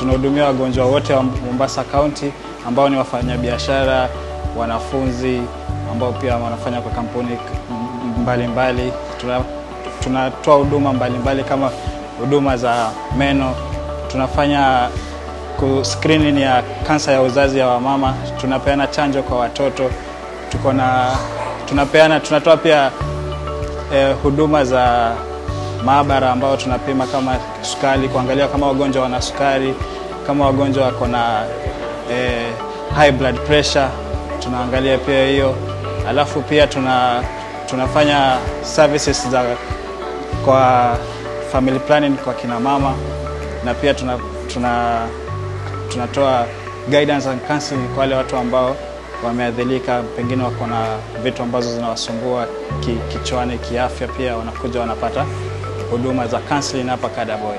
tunahudumia wagonjwa wote wa Mombasa County ambao ni wafanyabiashara, wanafunzi ambao pia wanafanya kwa kampuni mbalimbali. Tunatoa huduma mbalimbali kama huduma za meno, tunafanya screening ya kansa ya uzazi ya wamama, tunapeana chanjo kwa watoto, tunatoa pia huduma za maabara ambao tunapima kama sukari, kuangalia kama wagonjwa wana sukari, kama wagonjwa wako na high blood pressure, tunaangalia pia hiyo. Alafu pia tunafanya services za kwa family planning kwa kina mama, na pia tunatoa guidance and counseling kwa wale watu ambao wameadhilika, pengine wako na vitu ambazo zinawasumbua kichwani, kiafya, pia wanakuja wanapata huduma za counseling hapa Kadaboy.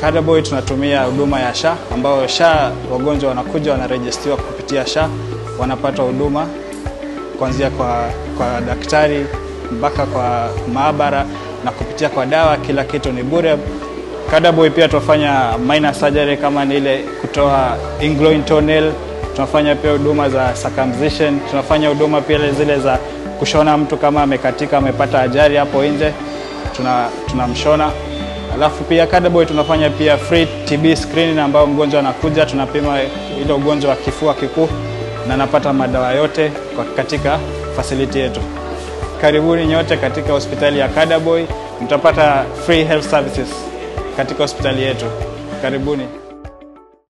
Kadaboy tunatumia huduma ya SHA, ambao SHA wagonjwa wanakuja wanarejistiwa kupitia SHA, wanapata huduma kuanzia kwa daktari mpaka kwa maabara na kupitia kwa dawa, kila kitu ni bure. Kadaboy pia tunafanya minor surgery kama ni ile kutoa ingroin toenail, tunafanya pia huduma za circumcision, tunafanya huduma pia zile za kushona mtu kama amekatika, amepata ajali hapo nje, tunamshona. Alafu pia Kadaboy tunafanya pia free TB screening, ambao mgonjwa anakuja tunapima ile ugonjwa wa kifua kikuu na anapata madawa yote katika facility yetu. Karibuni nyote katika hospitali ya Kadaboy, mtapata free health services katika hospitali yetu. Karibuni.